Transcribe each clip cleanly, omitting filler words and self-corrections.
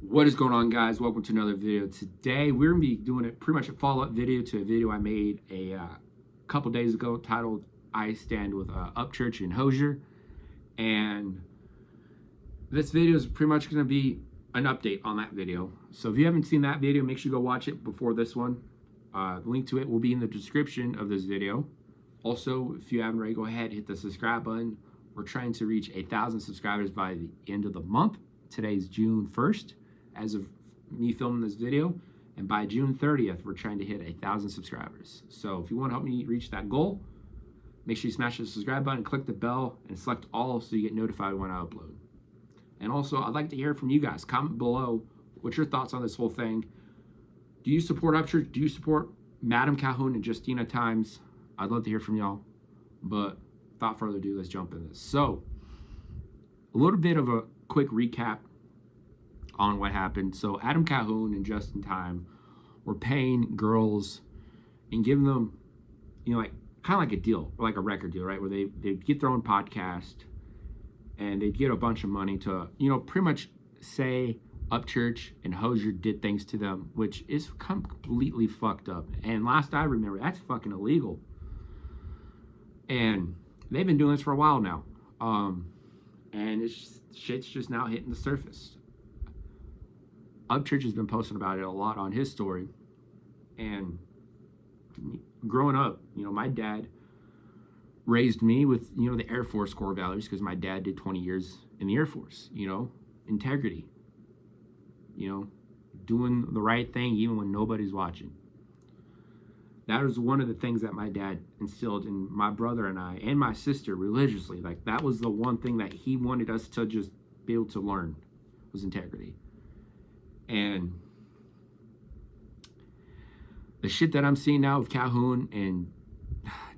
What is going on, guys? Welcome to another video. Today we're gonna be doing pretty much a follow-up video to a video I made a couple days ago titled "I Stand with Upchurch in Hozier," and this video is pretty much gonna be an update on that video. So if you haven't seen that video, make sure you go watch it before this one. The link to it will be in the description of this video. Also, if you haven't already, go ahead, hit the subscribe button. We're trying to reach 1,000 subscribers by the end of the month. Today's June 1st. As of me filming this video, and by June 30th, we're trying to hit 1,000 subscribers. So if you want to help me reach that goal, make sure you smash the subscribe button, click the bell, and select all so you get notified when I upload. And also, I'd like to hear from you guys. Comment below, what's your thoughts on this whole thing? Do you support Upchurch? Do you support Madam Calhoun and Justina Times? I'd love to hear from y'all. But without further ado, let's jump in this. So, a little bit of a quick recap on what happened. So Adam Calhoun and Justin Time were paying girls and giving them, like kind of like a deal, or like a record deal, right? Where they'd get their own podcast and they'd get a bunch of money to, pretty much say Upchurch and Hozier did things to them, which is completely fucked up. And last I remember, that's fucking illegal. And they've been doing this for a while now. And shit's just now hitting the surface. Upchurch has been posting about it a lot on his story. And growing up, my dad raised me with, the Air Force core values, because my dad did 20 years in the Air Force, integrity, doing the right thing even when nobody's watching. That was one of the things that my dad instilled in my brother and I and my sister religiously. Like, that was the one thing that he wanted us to just be able to learn, was integrity. And the shit that I'm seeing now with Calhoun and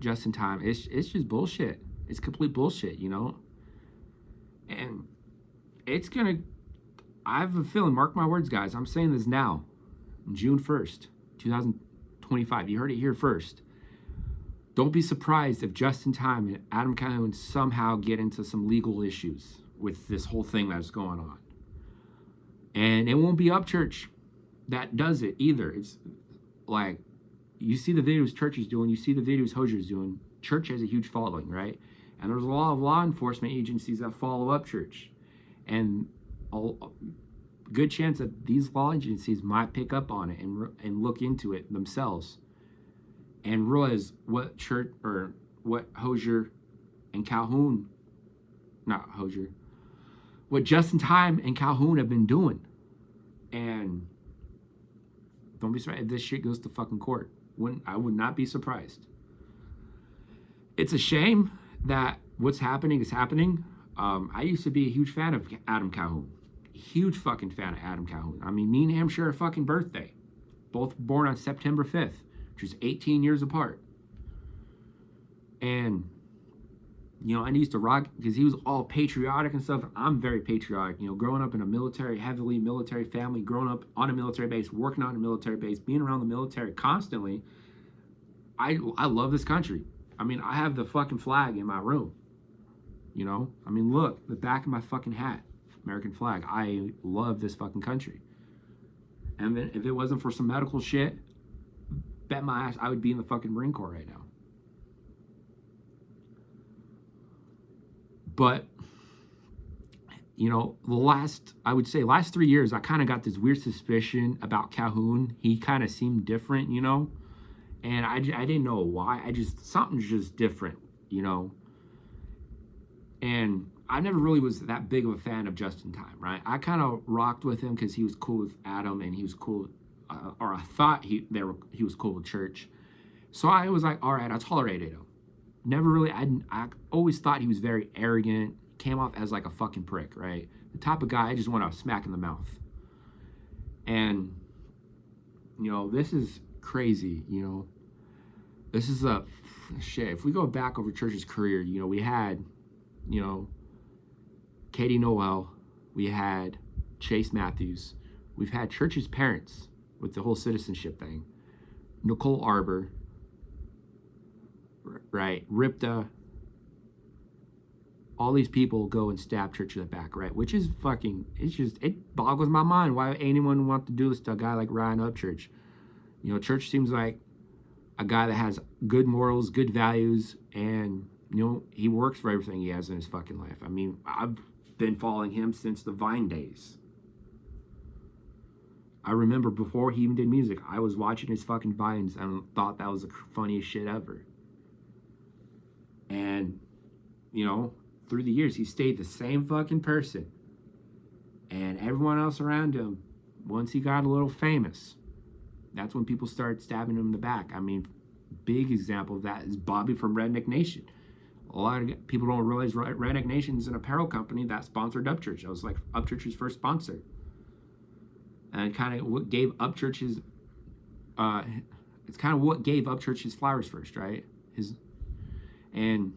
Justin Time, it's just bullshit. It's complete bullshit, And it's gonna, I have a feeling, mark my words, guys, I'm saying this now, June 1st, 2025. You heard it here first. Don't be surprised if Justin Time and Adam Calhoun somehow get into some legal issues with this whole thing that's going on. And it won't be Upchurch that does it either. It's like, you see the videos Church is doing, you see the videos Hozier's doing. Church has a huge following, right? And there's a lot of law enforcement agencies that follow Upchurch. And a good chance that these law agencies might pick up on it and look into it themselves and realize what Church, or what Hozier and Calhoun, not Hozier, what Justin Time and Calhoun have been doing. And don't be surprised if this shit goes to fucking court. I would not be surprised. It's a shame that what's happening is happening. I used to be a huge fan of Adam Calhoun. Huge fucking fan of Adam Calhoun. I mean, me and him share a fucking birthday. Both born on September 5th, which is 18 years apart. And I used to rock, because he was all patriotic and stuff. I'm very patriotic. Growing up in a heavily military family, growing up on a military base, working on a military base, being around the military constantly, I love this country. I mean, I have the fucking flag in my room. I mean, look, the back of my fucking hat, American flag. I love this fucking country. And then if it wasn't for some medical shit, bet my ass I would be in the fucking Marine Corps right now. But, I would say last 3 years, I kind of got this weird suspicion about Calhoun. He kind of seemed different, and I didn't know why. Something's just different, And I never really was that big of a fan of Justin Time, right? I kind of rocked with him because he was cool with Adam, and he was cool, or I thought he was cool with Church. So I was like, all right, I tolerated him. Never really, I always thought he was very arrogant, came off as like a fucking prick, right? The type of guy I just want to smack in the mouth. And, this is crazy, This is a, shit, if we go back over Church's career, we had, Katie Noel, we had Chase Matthews, we've had Church's parents with the whole citizenship thing, Nicole Arbor, right, Ripta, all these people go and stab Church in the back, right? Which is fucking, it boggles my mind why anyone want to do this to a guy like Ryan Upchurch. You know, Church seems like a guy that has good morals, good values, and, you know, he works for everything he has in his fucking life. I mean, I've been following him since the Vine days. I remember before he even did music, I was watching his fucking Vines and thought that was the funniest shit ever. And, you know, through the years, he stayed the same fucking person. And everyone else around him, once he got a little famous, that's when people started stabbing him in the back. I mean, big example of that is Bobby from Redneck Nation. A lot of people don't realize Redneck Nation is an apparel company that sponsored Upchurch. It was like Upchurch's first sponsor. And kind of what gave Upchurch's, it's kind of what gave Upchurch his flowers first, right? And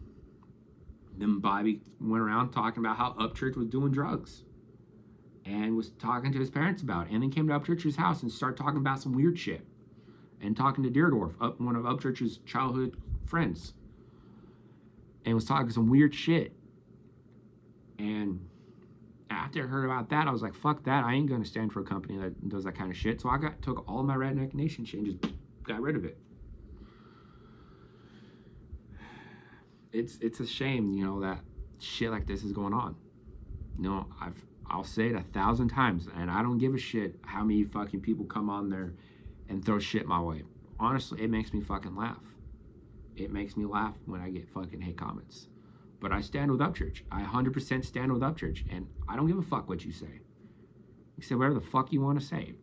then Bobby went around talking about how Upchurch was doing drugs and was talking to his parents about it, and then came to Upchurch's house and started talking about some weird shit and talking to Deerdorf, one of Upchurch's childhood friends, and was talking some weird shit. And after I heard about that, I was like, fuck that. I ain't going to stand for a company that does that kind of shit. So I took all my Redneck Nation shit and just got rid of it. It's a shame, you know, that shit like this is going on. You know, I'll say it 1,000 times, and I don't give a shit how many fucking people come on there and throw shit my way. Honestly, it makes me fucking laugh. It makes me laugh when I get fucking hate comments. But I stand with Upchurch. I 100% stand with Upchurch, and I don't give a fuck what you say. You say whatever the fuck you want to say.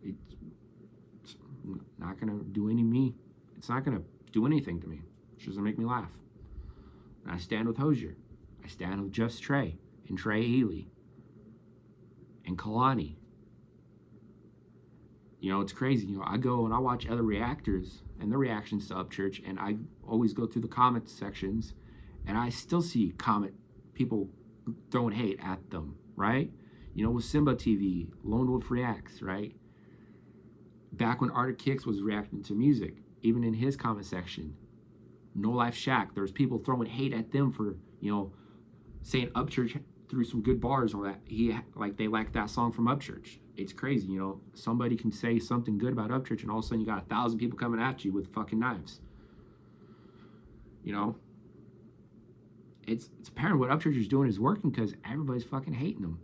It's not gonna do it's not gonna do anything to me. It's just gonna make me laugh. And I stand with Hosier. I stand with Just Trey and Trey Healy and Kalani. You know, it's crazy. You know, I go and I watch other reactors and their reactions to Upchurch, and I always go through the comment sections, and I still see people throwing hate at them, right? You know, with Simba TV, Lone Wolf Reacts, right? Back when Arctic Kicks was reacting to music, even in his comment section, No Life Shack, there was people throwing hate at them for, you know, saying Upchurch threw some good bars, or that they like that song from Upchurch. It's crazy, you know. Somebody can say something good about Upchurch, and all of a sudden you got 1,000 people coming at you with fucking knives. You know, it's apparent what Upchurch is doing is working because everybody's fucking hating them.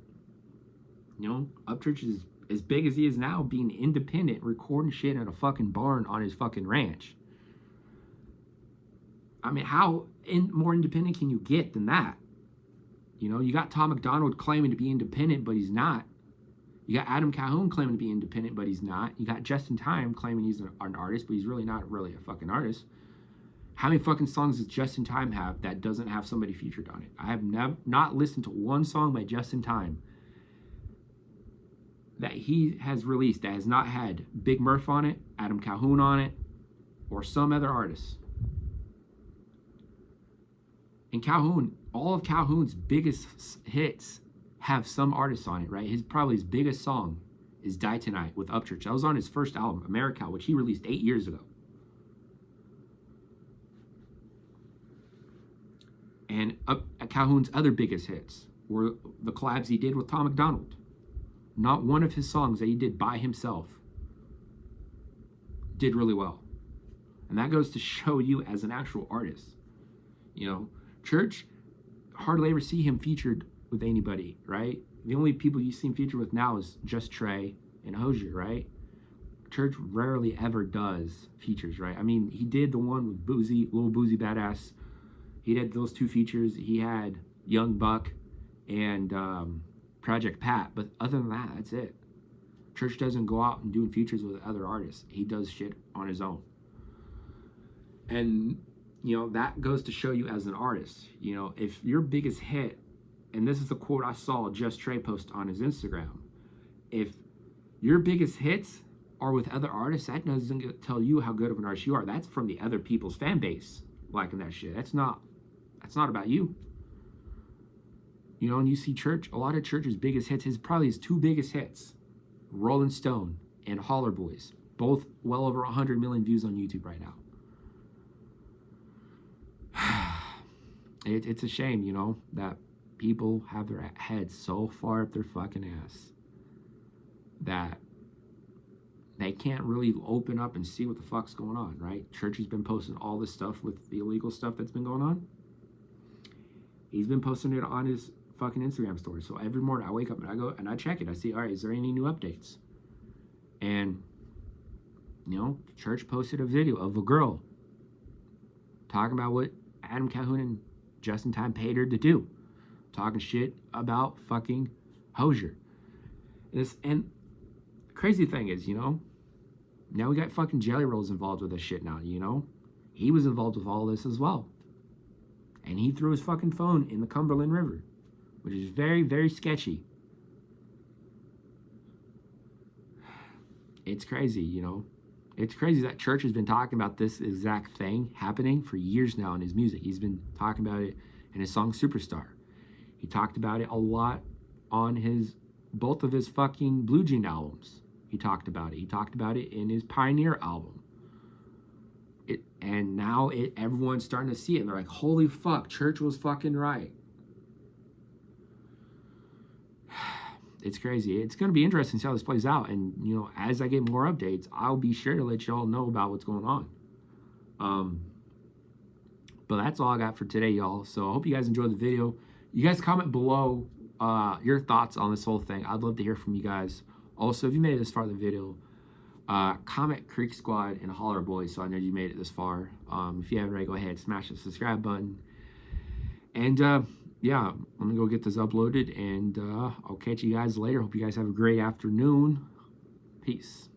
You know, Upchurch is as big as he is now, being independent, recording shit in a fucking barn on his fucking ranch. I mean, how more independent can you get than that? You know, you got Tom McDonald claiming to be independent, but he's not. You got Adam Calhoun claiming to be independent, but he's not. You got Justin Time claiming he's an artist, but he's really not really a fucking artist. How many fucking songs does Justin Time have that doesn't have somebody featured on it? I have not listened to one song by Justin Time that he has released that has not had Big Murph on it, Adam Calhoun on it, or some other artist. And Calhoun, all of Calhoun's biggest hits have some artists on it, right? Probably his biggest song is Die Tonight with Upchurch. That was on his first album, America, which he released 8 years ago. And Calhoun's other biggest hits were the collabs he did with Tom McDonald. Not one of his songs that he did by himself did really well. And that goes to show you as an actual artist. You know, Church, hardly ever see him featured with anybody, right? The only people you see him featured with now is Just Trey and Hosier, right? Church rarely ever does features, right? I mean, he did the one with Lil Boozy Badass. He did those 2 features. He had Young Buck and Project Pat, but other than that, that's it. Church doesn't go out and do features with other artists. He does shit on his own. And, you know, that goes to show you as an artist, you know, if your biggest hit, and this is a quote I saw Just Trey post on his Instagram, if your biggest hits are with other artists, that doesn't tell you how good of an artist you are. That's from the other people's fan base liking that shit. That's not about you. You know, and you see Church, a lot of Church's biggest hits, probably his 2 biggest hits, Rolling Stone and Holler Boys, both well over 100 million views on YouTube right now. It's a shame, you know, that people have their heads so far up their fucking ass that they can't really open up and see what the fuck's going on, right? Church has been posting all this stuff with the illegal stuff that's been going on. He's been posting it on his fucking Instagram story. So every morning I wake up and I go and I check it. I see, all right, is there any new updates? And, you know, church posted a video of a girl talking about what Adam Calhoun and Justin Time paid her to do. Talking shit about fucking Hosier. And the crazy thing is, you know, now we got fucking Jelly Rolls involved with this shit now, you know? He was involved with all this as well. And he threw his fucking phone in the Cumberland River, which is very, very sketchy. It's crazy, you know? It's crazy that Church has been talking about this exact thing happening for years now in his music. He's been talking about it in his song Superstar. He talked about it a lot on both of his fucking Blue Jean albums. He talked about it. He talked about it in his Pioneer album. And now everyone's starting to see it. And they're like, holy fuck, Church was fucking right. It's crazy. It's going to be interesting to see how this plays out. And, you know, as I get more updates, I'll be sure to let y'all know about what's going on. But that's all I got for today, y'all. So I hope you guys enjoyed the video. You guys comment below your thoughts on this whole thing. I'd love to hear from you guys. Also, if you made it this far in the video, comment Creek Squad and Holler Boys so I know you made it this far. If you haven't already, go ahead, smash the subscribe button. And yeah, I'm gonna go get this uploaded, and I'll catch you guys later. Hope you guys have a great afternoon. Peace.